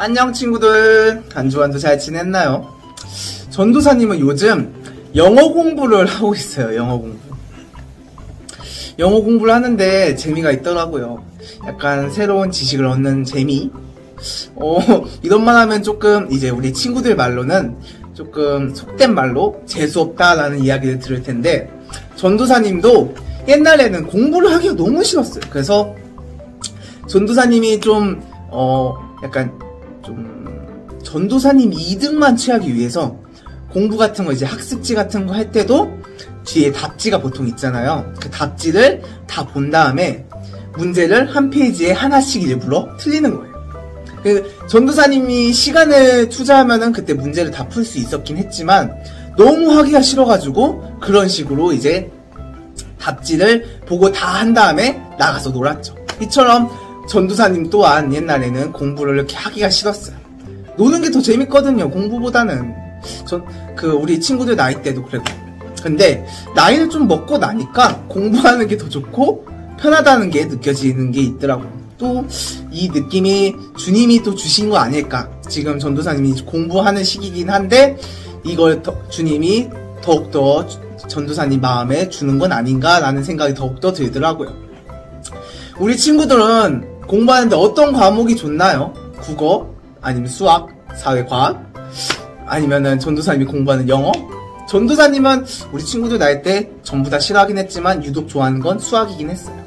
안녕 친구들, 한 주간도 잘 지냈나요? 전도사님은 요즘 영어 공부를 하고 있어요. 영어 공부를 하는데 재미가 있더라고요. 약간 새로운 지식을 얻는 재미. 이런 말 하면 조금 이제 우리 친구들 말로는 조금 속된 말로 재수없다라는 이야기를 들을 텐데, 전도사님도 옛날에는 공부를 하기가 너무 싫었어요. 그래서 전도사님이 약간 전도사님 2등만 취하기 위해서 공부 같은 거, 이제 학습지 같은 거 할 때도 뒤에 답지가 보통 있잖아요. 그 답지를 다 본 다음에 문제를 한 페이지에 하나씩 일부러 틀리는 거예요. 그 전도사님이 시간을 투자하면은 그때 문제를 다 풀 수 있었긴 했지만, 너무 하기가 싫어가지고 그런 식으로 이제 답지를 보고 다 한 다음에 나가서 놀았죠. 이처럼 전도사님 또한 옛날에는 공부를 이렇게 하기가 싫었어요. 노는 게 더 재밌거든요, 공부보다는. 우리 친구들 나이 때도 그랬고. 근데 나이를 좀 먹고 나니까 공부하는 게 더 좋고 편하다는 게 느껴지는 게 있더라고요. 또 이 느낌이 주님이 또 주신 거 아닐까. 지금 전도사님이 공부하는 시기긴 한데 이걸 주님이 더욱더 전도사님 마음에 주는 건 아닌가라는 생각이 더욱더 들더라고요. 우리 친구들은 공부하는데 어떤 과목이 좋나요? 국어? 아니면 수학? 사회과학? 아니면은 전도사님이 공부하는 영어? 전도사님은 우리 친구들 나이 때 전부 다 싫어하긴 했지만 유독 좋아하는 건 수학이긴 했어요.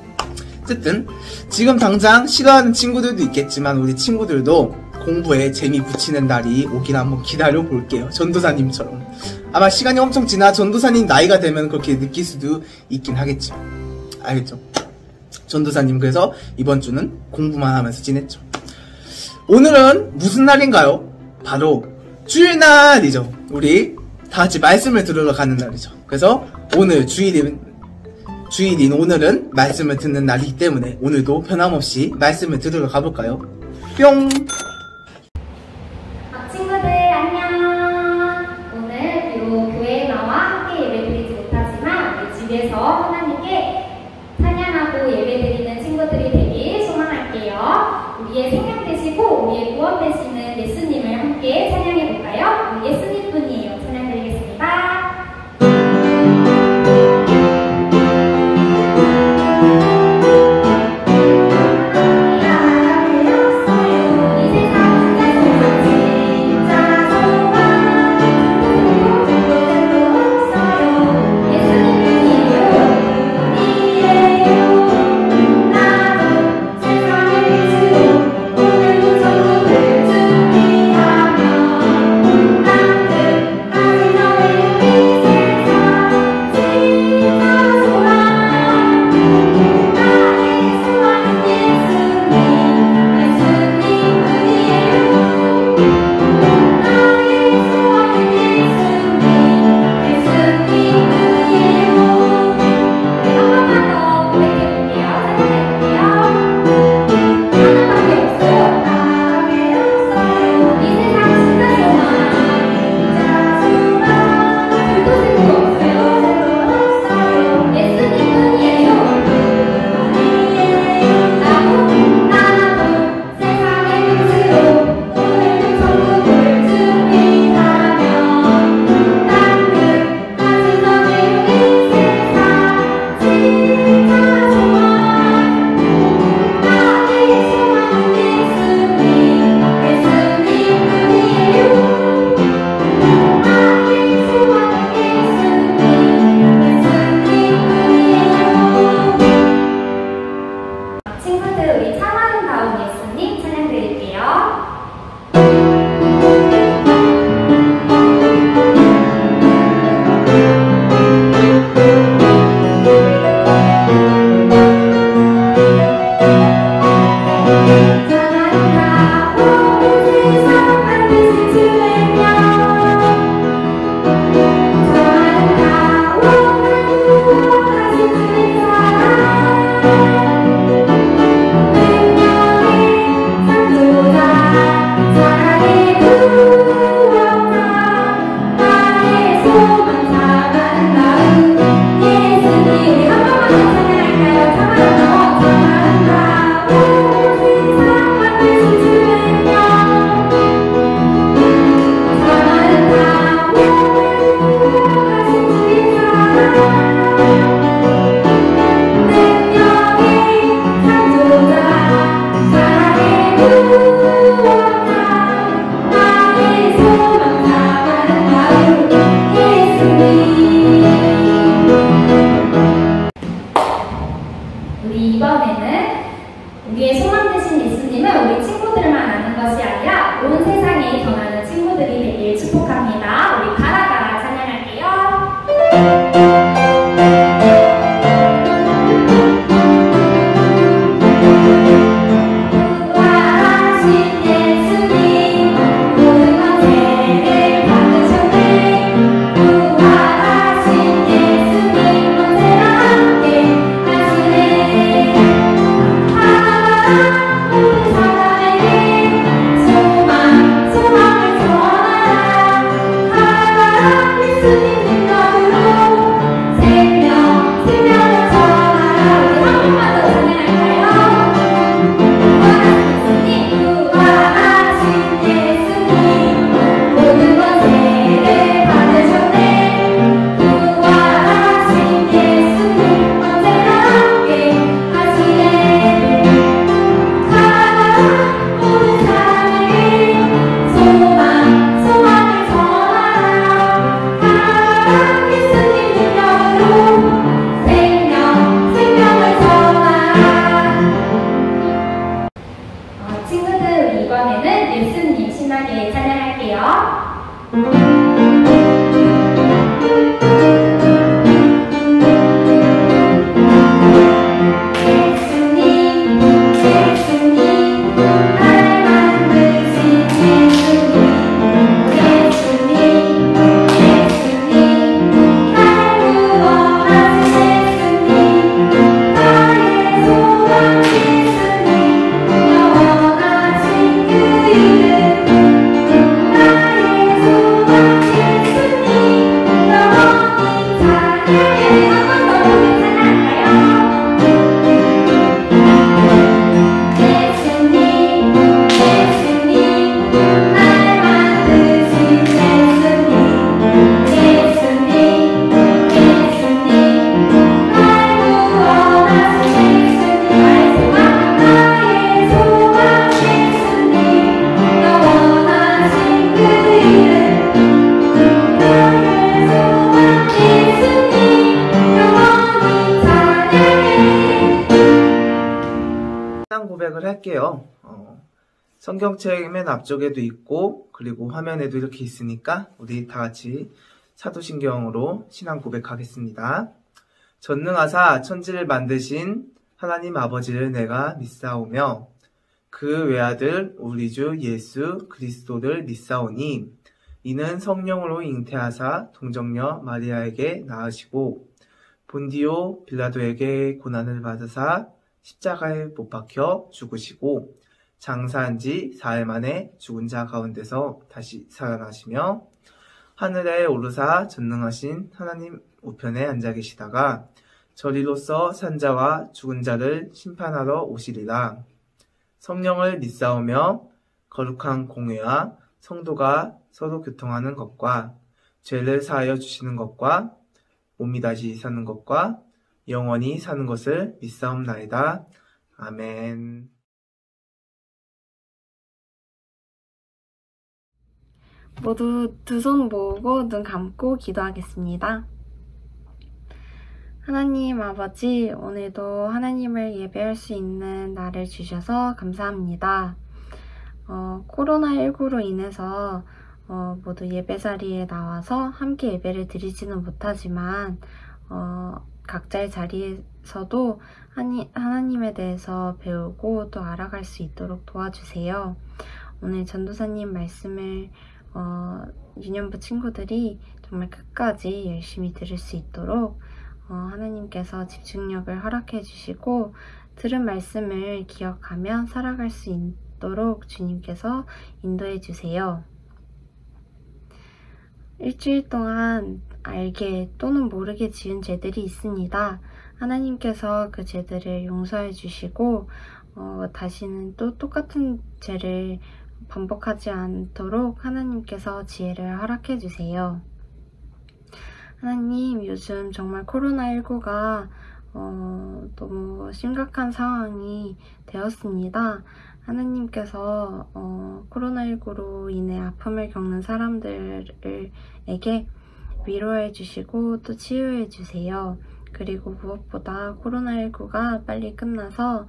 어쨌든 지금 당장 싫어하는 친구들도 있겠지만 우리 친구들도 공부에 재미 붙이는 날이 오길 한번 기다려 볼게요. 전도사님처럼. 아마 시간이 엄청 지나 전도사님 나이가 되면 그렇게 느낄 수도 있긴 하겠죠. 알겠죠? 전도사님 그래서 이번 주는 공부만 하면서 지냈죠. 오늘은 무슨 날인가요? 바로 주일날이죠. 우리 다 같이 말씀을 들으러 가는 날이죠. 그래서 오늘 주일인 오늘은 말씀을 듣는 날이기 때문에 오늘도 변함없이 말씀을 들으러 가볼까요? 뿅! 친구들 안녕! 오늘 비록 교회에 나와 함께 예배드리지 못하지만 우리 집에서 하나님께 찬양하고 예배드리는 친구들이 되길 소망할게요. 우리의 생명 되시고 우리의 구원 되시는 예수님을 함께 찬양해볼까요? 우리 예수님 분이에요. 찬양드리겠습니다. 세상을 이번에는 우리의 소망 되신 예수님은 우리 친구들만 아는 것이 아니라 온 세상에 전하는 친구들이 되길 축복합니다. 우리 가라가라 찬양할게요. 친구들 이번에는 예수님 신나게 찬양할게요. 고백을 할게요. 성경책 맨 앞쪽에도 있고 그리고 화면에도 이렇게 있으니까 우리 다 같이 사도신경으로 신앙 고백하겠습니다. 전능하사 천지를 만드신 하나님 아버지를 내가 믿사오며 그 외아들 우리 주 예수 그리스도를 믿사오니 이는 성령으로 잉태하사 동정녀 마리아에게 낳으시고 본디오 빌라도에게 고난을 받으사 십자가에 못 박혀 죽으시고 장사한 지 4일 만에 죽은 자 가운데서 다시 살아나시며 하늘에 오르사 전능하신 하나님 우편에 앉아 계시다가 저리로서 산 자와 죽은 자를 심판하러 오시리라. 성령을 믿사오며 거룩한 공회와 성도가 서로 교통하는 것과 죄를 사하여 주시는 것과 몸이 다시 사는 것과 영원히 사는 것을 믿사옵나이다. 아멘. 모두 두 손 모으고 눈 감고 기도하겠습니다. 하나님 아버지, 오늘도 하나님을 예배할 수 있는 날을 주셔서 감사합니다. 코로나19로 인해서 모두 예배 자리에 나와서 함께 예배를 드리지는 못하지만 각자의 자리에서도 하나님에 대해서 배우고 또 알아갈 수 있도록 도와주세요. 오늘 전도사님 말씀을 유년부 친구들이 정말 끝까지 열심히 들을 수 있도록 하나님께서 집중력을 허락해 주시고 들은 말씀을 기억하며 살아갈 수 있도록 주님께서 인도해 주세요. 일주일 동안 알게 또는 모르게 지은 죄들이 있습니다. 하나님께서 그 죄들을 용서해 주시고 다시는 또 똑같은 죄를 반복하지 않도록 하나님께서 지혜를 허락해 주세요. 하나님, 요즘 정말 코로나19가 너무 심각한 상황이 되었습니다. 하나님께서 코로나19로 인해 아픔을 겪는 사람들에게 위로해 주시고 또 치유해 주세요. 그리고 무엇보다 코로나19가 빨리 끝나서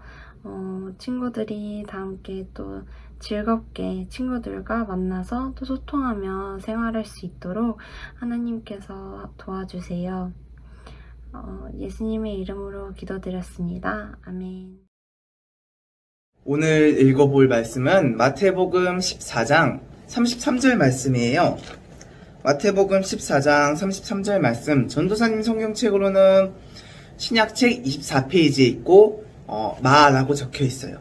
친구들이 다 함께 또 즐겁게 친구들과 만나서 또 소통하며 생활할 수 있도록 하나님께서 도와주세요. 예수님의 이름으로 기도드렸습니다. 아멘. 오늘 읽어볼 말씀은 마태복음 14장 33절 말씀이에요. 마태복음 14장 33절 말씀, 전도사님 성경책으로는 신약책 24페이지에 있고 마라고 적혀 있어요.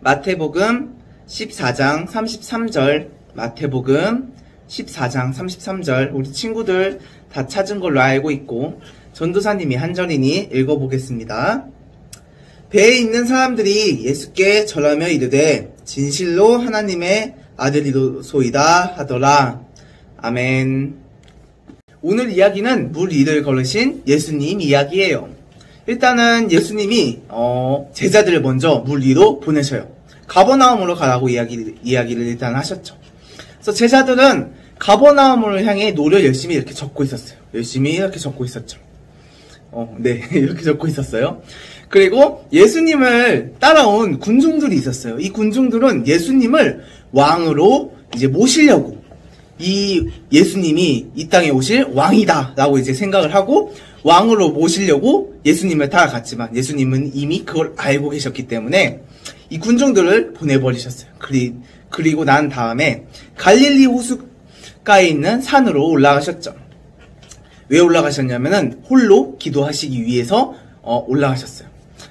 마태복음 14장 33절, 마태복음 14장 33절, 우리 친구들 다 찾은 걸로 알고 있고 전도사님이 한 절이니 읽어보겠습니다. 배에 있는 사람들이 예수께 절하며 이르되 진실로 하나님의 아들이로소이다 하더라. 아멘. 오늘 이야기는 물 위를 걸으신 예수님 이야기예요. 일단은 예수님이 제자들을 먼저 물 위로 보내셔요. 가버나움으로 가라고 이야기를 일단 하셨죠. 그래서 제자들은 가버나움을 향해 노를 열심히 이렇게 적고 있었어요. 열심히 이렇게 적고 있었죠. 네, 이렇게 적고 있었어요. 그리고 예수님을 따라온 군중들이 있었어요. 이 군중들은 예수님을 왕으로 이제 모시려고, 이 예수님이 이 땅에 오실 왕이다 라고 이제 생각을 하고 왕으로 모시려고 예수님을 따라갔지만 예수님은 이미 그걸 알고 계셨기 때문에 이 군중들을 보내버리셨어요. 그리고 난 다음에 갈릴리 호숫가에 있는 산으로 올라가셨죠. 왜 올라가셨냐면은 홀로 기도하시기 위해서 올라가셨어요.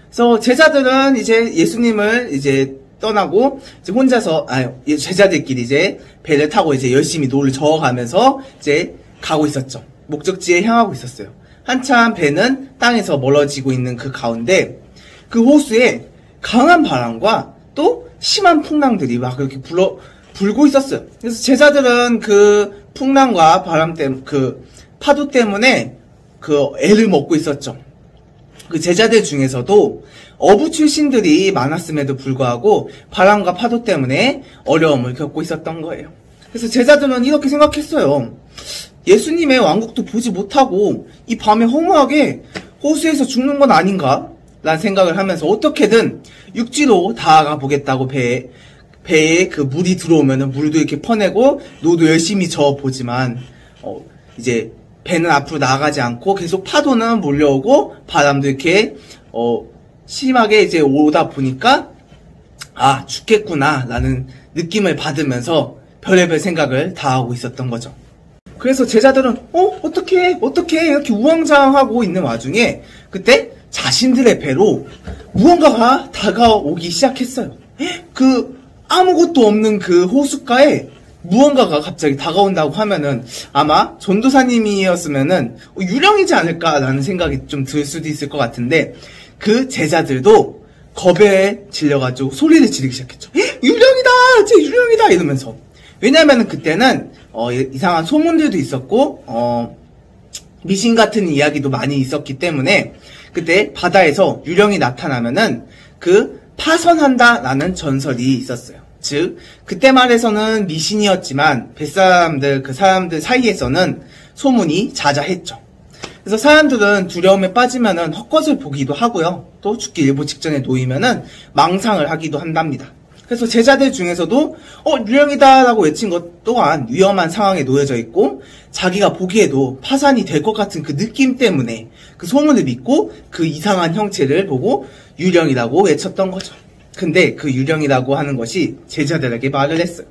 그래서 제자들은 이제 예수님을 이제 떠나고 이제 혼자서 제자들끼리 이제 배를 타고 이제 열심히 노를 저어가면서 이제 가고 있었죠. 목적지에 향하고 있었어요. 한참 배는 땅에서 멀어지고 있는 그 가운데 그 호수에 강한 바람과 또 심한 풍랑들이 막 그렇게 불고 있었어요. 그래서 제자들은 그 풍랑과 바람 때문에 그 파도 때문에 그 애를 먹고 있었죠. 그 제자들 중에서도 어부 출신들이 많았음에도 불구하고 바람과 파도 때문에 어려움을 겪고 있었던 거예요. 그래서 제자들은 이렇게 생각했어요. 예수님의 왕국도 보지 못하고 이 밤에 허무하게 호수에서 죽는 건 아닌가? 라는 생각을 하면서 어떻게든 육지로 다가가 보겠다고 배에 그 물이 들어오면은 물도 이렇게 퍼내고 노도 열심히 저어보지만 이제 배는 앞으로 나가지 않고 계속 파도는 몰려오고 바람도 이렇게 심하게 이제 오다 보니까 아, 죽겠구나 라는 느낌을 받으면서 별의별 생각을 다 하고 있었던 거죠. 그래서 제자들은 어떻게 이렇게 우왕좌왕하고 있는 와중에 그때 자신들의 배로 무언가가 다가오기 시작했어요. 그 아무것도 없는 그 호숫가에 무언가가 갑자기 다가온다고 하면은 아마 전도사님이었으면은 유령이지 않을까라는 생각이 좀 들 수도 있을 것 같은데 그 제자들도 겁에 질려가지고 소리를 지르기 시작했죠. 유령이다! 쟤 유령이다! 이러면서. 왜냐면은 그때는 이상한 소문들도 있었고 미신 같은 이야기도 많이 있었기 때문에 그때 바다에서 유령이 나타나면은 그 파선한다라는 전설이 있었어요. 즉 그때 말해서는 미신이었지만 뱃사람들 그 사람들 사이에서는 소문이 자자했죠. 그래서 사람들은 두려움에 빠지면은 헛것을 보기도 하고요. 또 죽기 일보 직전에 놓이면은 망상을 하기도 한답니다. 그래서 제자들 중에서도 유령이다 라고 외친 것 또한 위험한 상황에 놓여져 있고 자기가 보기에도 파산이 될 것 같은 그 느낌 때문에 그 소문을 믿고 그 이상한 형체를 보고 유령이라고 외쳤던 거죠. 근데 그 유령이라고 하는 것이 제자들에게 말을 했어요.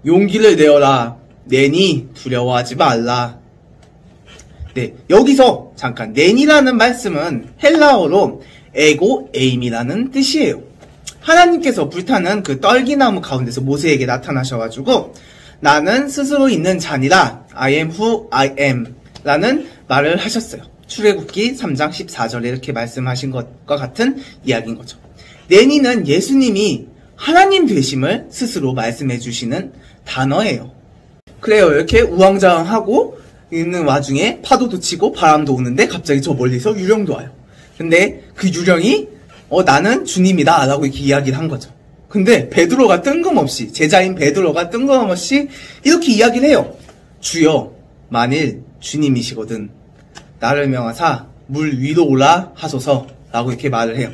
용기를 내어라. 내니 두려워하지 말라. 네, 여기서 잠깐 내니라는 말씀은 헬라어로 에고 에임이라는 뜻이에요. 하나님께서 불타는 그 떨기나무 가운데서 모세에게 나타나셔가지고 나는 스스로 있는 자니라. I am who I am 라는 말을 하셨어요. 출애굽기 3장 14절에 이렇게 말씀하신 것과 같은 이야기인 거죠. 내니는 예수님이 하나님 되심을 스스로 말씀해 주시는 단어예요. 그래요. 이렇게 우왕좌왕하고 있는 와중에 파도도 치고 바람도 오는데 갑자기 저 멀리서 유령도 와요. 근데 그 유령이 나는 주님이다 라고 이렇게 이야기를 한 거죠. 근데 베드로가 뜬금없이 제자인 베드로가 뜬금없이 이렇게 이야기를 해요. 주여 만일 주님이시거든 나를 명하사 물 위로 오라 하소서라고 이렇게 말을 해요.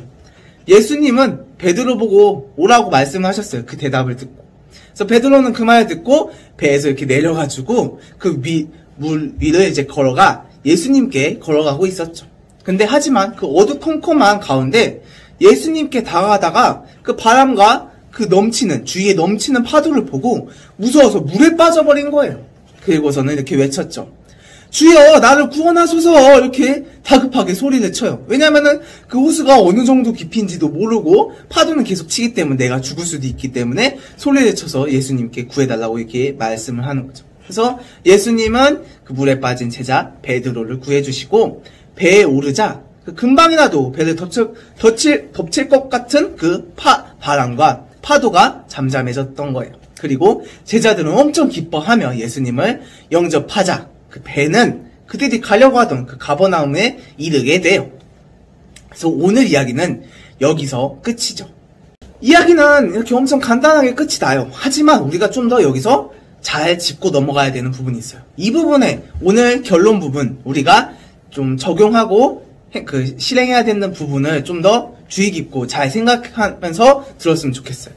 예수님은 베드로 보고 오라고 말씀을 하셨어요. 그 대답을 듣고. 그래서 베드로는 그 말을 듣고 배에서 이렇게 내려가지고 그 물 위를 이제 걸어가 예수님께 걸어가고 있었죠. 근데 하지만 그 어두컴컴한 가운데 예수님께 다가가다가 그 바람과 그 주위에 넘치는 파도를 보고 무서워서 물에 빠져버린 거예요. 그리고서는 이렇게 외쳤죠. 주여 나를 구원하소서 이렇게 다급하게 소리를 쳐요. 왜냐면은 그 호수가 어느 정도 깊이인지도 모르고 파도는 계속 치기 때문에 내가 죽을 수도 있기 때문에 소리를 쳐서 예수님께 구해달라고 이렇게 말씀을 하는 거죠. 그래서 예수님은 그 물에 빠진 제자 베드로를 구해주시고 배에 오르자 그 금방이라도 배를 덮칠 것 같은 그 바람과 파도가 잠잠해졌던 거예요. 그리고 제자들은 엄청 기뻐하며 예수님을 영접하자 그 배는 그들이 가려고 하던 그 가버나움에 이르게 돼요. 그래서 오늘 이야기는 여기서 끝이죠. 이야기는 이렇게 엄청 간단하게 끝이 나요. 하지만 우리가 좀 더 여기서 잘 짚고 넘어가야 되는 부분이 있어요. 이 부분에 오늘 결론 부분 우리가 좀 적용하고 실행해야 되는 부분을 좀 더 주의 깊고 잘 생각하면서 들었으면 좋겠어요.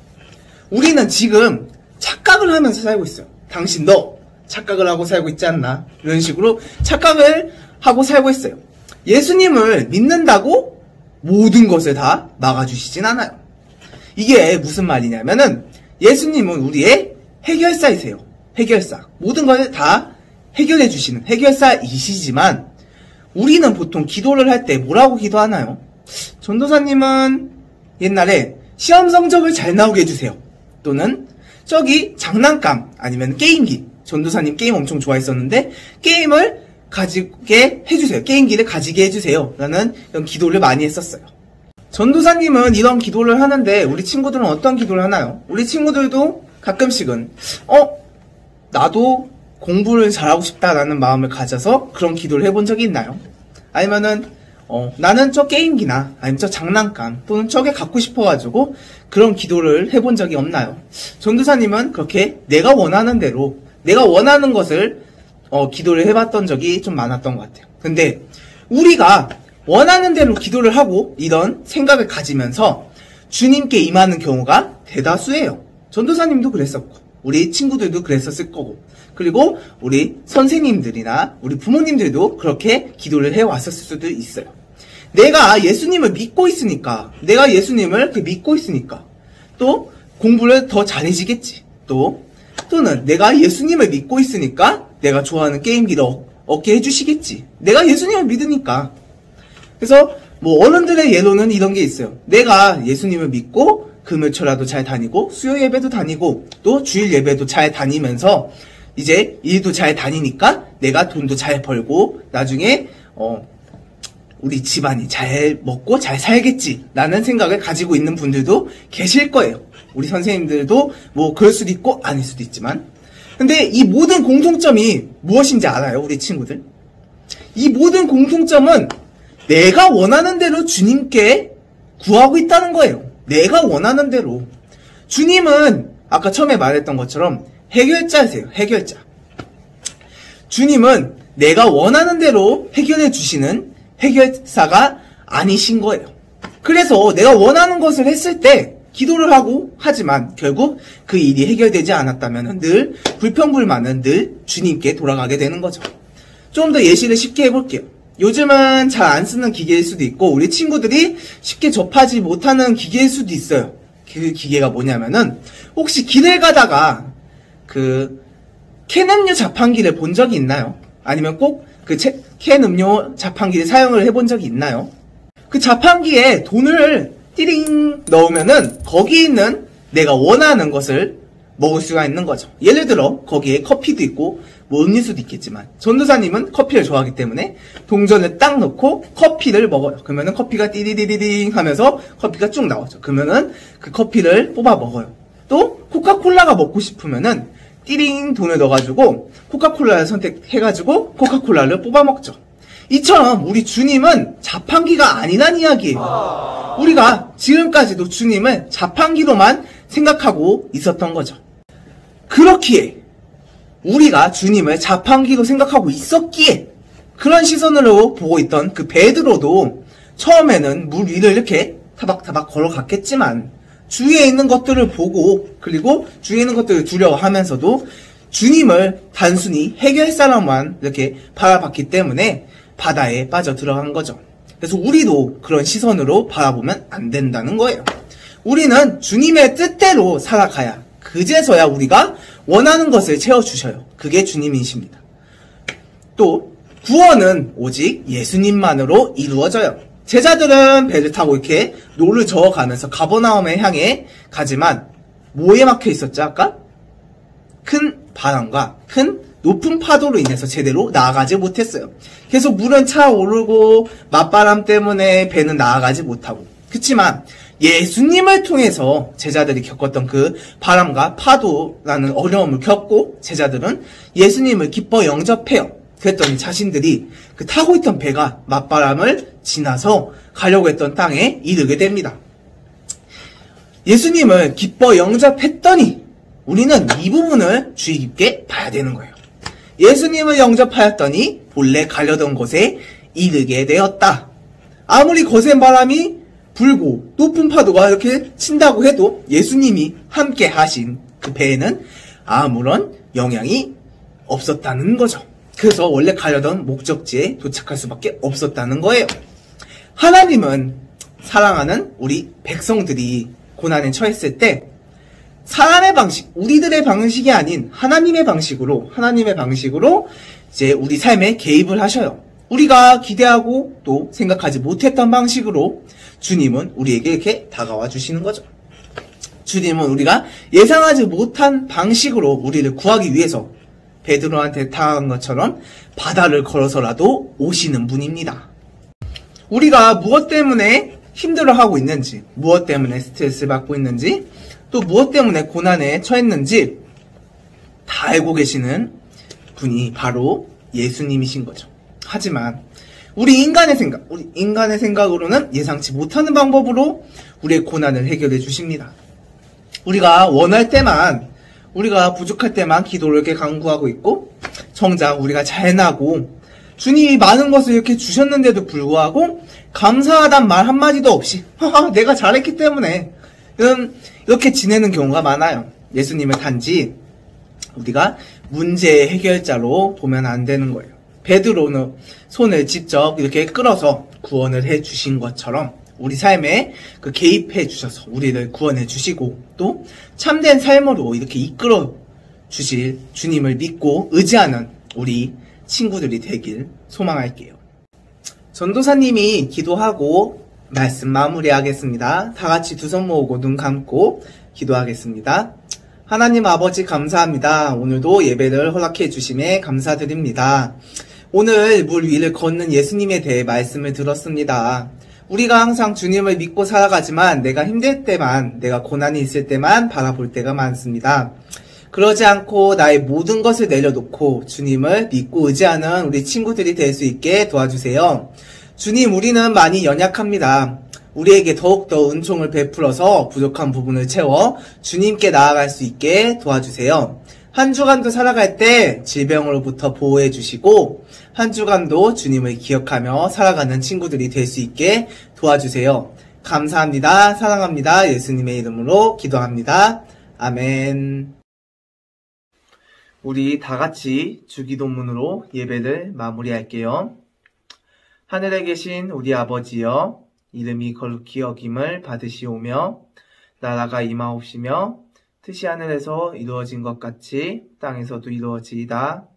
우리는 지금 착각을 하면서 살고 있어요. 당신 너 착각을 하고 살고 있지 않나? 이런 식으로 착각을 하고 살고 있어요. 예수님을 믿는다고 모든 것을 다 막아주시진 않아요. 이게 무슨 말이냐면은 예수님은 우리의 해결사이세요. 해결사. 모든 걸 다 해결해 주시는 해결사이시지만 우리는 보통 기도를 할 때 뭐라고 기도하나요? 전도사님은 옛날에 시험 성적을 잘 나오게 해주세요. 또는 저기 장난감 아니면 게임기. 전도사님 게임 엄청 좋아했었는데 게임을 가지게 해주세요. 게임기를 가지게 해주세요. 라는 이런 기도를 많이 했었어요. 전도사님은 이런 기도를 하는데 우리 친구들은 어떤 기도를 하나요? 우리 친구들도 가끔씩은 나도 공부를 잘하고 싶다라는 마음을 가져서 그런 기도를 해본 적이 있나요? 아니면은 나는 저 게임기나 아니면 저 장난감 또는 저게 갖고 싶어가지고 그런 기도를 해본 적이 없나요? 전도사님은 그렇게 내가 원하는 대로 내가 원하는 것을 기도를 해봤던 적이 좀 많았던 것 같아요. 근데 우리가 원하는 대로 기도를 하고 이런 생각을 가지면서 주님께 임하는 경우가 대다수예요. 전도사님도 그랬었고 우리 친구들도 그랬었을 거고 그리고 우리 선생님들이나 우리 부모님들도 그렇게 기도를 해왔었을 수도 있어요. 내가 예수님을 믿고 있으니까 내가 예수님을 믿고 있으니까 또 공부를 더 잘해지겠지. 또는 내가 예수님을 믿고 있으니까 내가 좋아하는 게임기를 얻게 해주시겠지. 내가 예수님을 믿으니까. 그래서 어른들의 예로는 이런 게 있어요. 내가 예수님을 믿고 금요초라도 잘 다니고 수요 예배도 다니고 또 주일 예배도 잘 다니면서 이제 일도 잘 다니니까 내가 돈도 잘 벌고 나중에 우리 집안이 잘 먹고 잘 살겠지 라는 생각을 가지고 있는 분들도 계실 거예요. 우리 선생님들도 그럴 수도 있고 아닐 수도 있지만 근데 이 모든 공통점이 무엇인지 알아요? 우리 친구들? 이 모든 공통점은 내가 원하는 대로 주님께 구하고 있다는 거예요. 내가 원하는 대로. 주님은 아까 처음에 말했던 것처럼 해결자세요. 해결자. 주님은 내가 원하는 대로 해결해 주시는 해결사가 아니신 거예요. 그래서 내가 원하는 것을 했을 때 기도를 하고 하지만 결국 그 일이 해결되지 않았다면 늘 불평불만은 늘 주님께 돌아가게 되는 거죠. 좀 더 예시를 쉽게 해볼게요. 요즘은 잘 안 쓰는 기계일 수도 있고 우리 친구들이 쉽게 접하지 못하는 기계일 수도 있어요. 그 기계가 뭐냐면은 혹시 길을 가다가 그 캔 음료 자판기를 본 적이 있나요? 아니면 꼭 그 캔 음료 자판기를 사용을 해본 적이 있나요? 그 자판기에 돈을 띠링 넣으면은 거기 있는 내가 원하는 것을 먹을 수가 있는 거죠. 예를 들어 거기에 커피도 있고 음료수도 있겠지만 전도사님은 커피를 좋아하기 때문에 동전을 딱 넣고 커피를 먹어요. 그러면은 커피가 띠리리리링 하면서 커피가 쭉 나오죠. 그러면은 그 커피를 뽑아 먹어요. 또 코카콜라가 먹고 싶으면은 띠링 돈을 넣어가지고 코카콜라를 선택해가지고 코카콜라를 뽑아 먹죠. 이처럼 우리 주님은 자판기가 아니란 이야기예요. 우리가 지금까지도 주님을 자판기로만 생각하고 있었던 거죠. 그렇기에 우리가 주님을 자판기로 생각하고 있었기에 그런 시선으로 보고 있던 그 베드로도 처음에는 물 위를 이렇게 타박타박 걸어갔겠지만 주위에 있는 것들을 보고 그리고 주위에 있는 것들을 두려워하면서도 주님을 단순히 해결사람만 이렇게 바라봤기 때문에 바다에 빠져 들어간 거죠. 그래서 우리도 그런 시선으로 바라보면 안 된다는 거예요. 우리는 주님의 뜻대로 살아가야 그제서야 우리가 원하는 것을 채워주셔요. 그게 주님이십니다. 또 구원은 오직 예수님만으로 이루어져요. 제자들은 배를 타고 이렇게 노를 저어가면서 가버나움에 향해 가지만 뭐에 막혀 있었죠 아까? 큰 바람과 큰 높은 파도로 인해서 제대로 나아가지 못했어요. 계속 물은 차오르고 맞바람 때문에 배는 나아가지 못하고. 그렇지만 예수님을 통해서 제자들이 겪었던 그 바람과 파도라는 어려움을 겪고 제자들은 예수님을 기뻐 영접해요. 그랬더니 자신들이 그 타고 있던 배가 맞바람을 지나서 가려고 했던 땅에 이르게 됩니다. 예수님을 기뻐 영접했더니 우리는 이 부분을 주의 깊게 봐야 되는 거예요. 예수님을 영접하였더니 본래 가려던 곳에 이르게 되었다. 아무리 거센 바람이 불고 높은 파도가 이렇게 친다고 해도 예수님이 함께 하신 그 배에는 아무런 영향이 없었다는 거죠. 그래서 원래 가려던 목적지에 도착할 수밖에 없었다는 거예요. 하나님은 사랑하는 우리 백성들이 고난에 처했을 때 사람의 방식, 우리들의 방식이 아닌 하나님의 방식으로 이제 우리 삶에 개입을 하셔요. 우리가 기대하고 또 생각하지 못했던 방식으로 주님은 우리에게 이렇게 다가와 주시는 거죠. 주님은 우리가 예상하지 못한 방식으로 우리를 구하기 위해서 베드로한테 당한 것처럼 바다를 걸어서라도 오시는 분입니다. 우리가 무엇 때문에 힘들어하고 있는지, 무엇 때문에 스트레스를 받고 있는지, 또 무엇 때문에 고난에 처했는지 다 알고 계시는 분이 바로 예수님이신 거죠. 하지만 우리 인간의 생각으로는 예상치 못하는 방법으로 우리의 고난을 해결해 주십니다. 우리가 원할 때만, 우리가 부족할 때만 기도를 이렇게 간구하고 있고, 정작 우리가 잘나고 주님이 많은 것을 이렇게 주셨는데도 불구하고 감사하단 말 한마디도 없이 내가 잘했기 때문에 이렇게 지내는 경우가 많아요. 예수님을 단지 우리가 문제의 해결자로 보면 안 되는 거예요. 베드로는 손을 직접 이렇게 끌어서 구원을 해 주신 것처럼 우리 삶에 그 개입해 주셔서 우리를 구원해 주시고 또 참된 삶으로 이렇게 이끌어 주실 주님을 믿고 의지하는 우리 친구들이 되길 소망할게요. 전도사님이 기도하고 말씀 마무리하겠습니다. 다 같이 두 손 모으고 눈 감고 기도하겠습니다. 하나님 아버지 감사합니다. 오늘도 예배를 허락해 주심에 감사드립니다. 오늘 물 위를 걷는 예수님에 대해 말씀을 들었습니다. 우리가 항상 주님을 믿고 살아가지만 내가 힘들 때만, 내가 고난이 있을 때만 바라볼 때가 많습니다. 그러지 않고 나의 모든 것을 내려놓고 주님을 믿고 의지하는 우리 친구들이 될 수 있게 도와주세요. 주님, 우리는 많이 연약합니다. 우리에게 더욱더 은총을 베풀어서 부족한 부분을 채워 주님께 나아갈 수 있게 도와주세요. 한 주간도 살아갈 때 질병으로부터 보호해 주시고 한 주간도 주님을 기억하며 살아가는 친구들이 될 수 있게 도와주세요. 감사합니다. 사랑합니다. 예수님의 이름으로 기도합니다. 아멘. 우리 다 같이 주기도문으로 예배를 마무리할게요. 하늘에 계신 우리 아버지여, 이름이 거룩히 여김을 받으시오며 나라가 임하옵시며 뜻이 하늘에서 이루어진 것 같이 땅에서도 이루어지이다.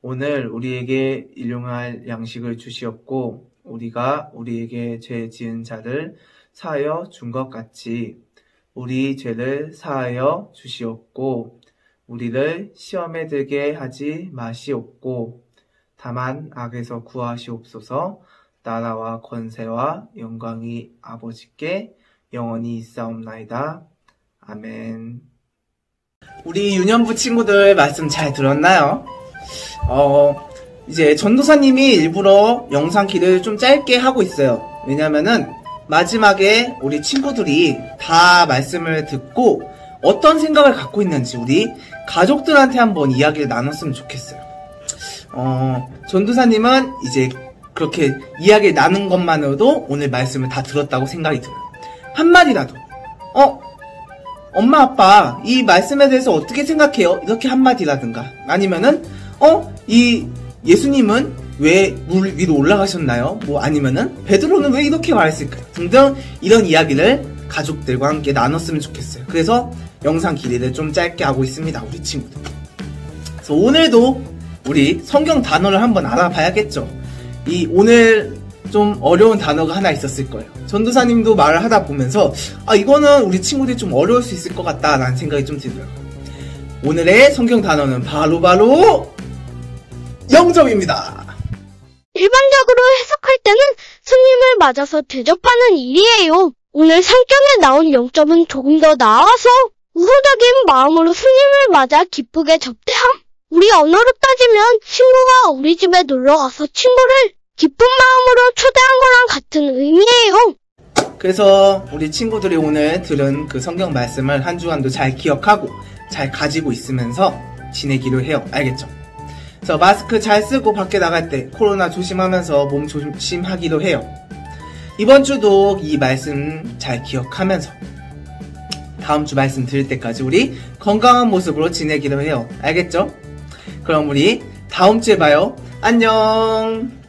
오늘 우리에게 일용할 양식을 주시옵고 우리가 우리에게 죄 지은 자를 사하여 준 것 같이 우리 죄를 사하여 주시옵고 우리를 시험에 들게 하지 마시옵고 다만 악에서 구하시옵소서. 나라와 권세와 영광이 아버지께 영원히 있사옵나이다. 아멘. 우리 유년부 친구들 말씀 잘 들었나요? 이제 전도사님이 일부러 영상키를 좀 짧게 하고 있어요. 왜냐면은 마지막에 우리 친구들이 다 말씀을 듣고 어떤 생각을 갖고 있는지 우리 가족들한테 한번 이야기를 나눴으면 좋겠어요. 전도사님은 이제 그렇게 이야기를 나눈 것만으로도 오늘 말씀을 다 들었다고 생각이 들어요. 한마디라도 엄마 아빠 이 말씀에 대해서 어떻게 생각해요? 이렇게 한마디라든가 아니면은 이 예수님은 왜 물 위로 올라가셨나요? 뭐 아니면은 베드로는 왜 이렇게 말했을까요? 등등 이런 이야기를 가족들과 함께 나눴으면 좋겠어요. 그래서 영상 길이를 좀 짧게 하고 있습니다. 우리 친구들. 그래서 오늘도 우리 성경 단어를 한번 알아봐야겠죠. 오늘 좀 어려운 단어가 하나 있었을 거예요. 전도사님도 말을 하다 보면서 이거는 우리 친구들이 좀 어려울 수 있을 것 같다라는 생각이 좀 들더라고요. 오늘의 성경 단어는 바로 영접입니다. 일반적으로 해석할 때는 손님을 맞아서 대접하는 일이에요. 오늘 성경에 나온 영접은 조금 더 나아서 우호적인 마음으로 손님을 맞아 기쁘게 접대함. 우리 언어로 따지면 친구가 우리 집에 놀러가서 친구를 기쁜 마음으로 초대한 거랑 같은 의미예요. 그래서 우리 친구들이 오늘 들은 그 성경 말씀을 한 주간도 잘 기억하고 잘 가지고 있으면서 지내기로 해요. 알겠죠? 그래서 마스크 잘 쓰고 밖에 나갈 때 코로나 조심하면서 몸 조심하기로 해요. 이번 주도 이 말씀 잘 기억하면서 다음 주 말씀 들을 때까지 우리 건강한 모습으로 지내기로 해요. 알겠죠? 그럼 우리 다음 주에 봐요. 안녕.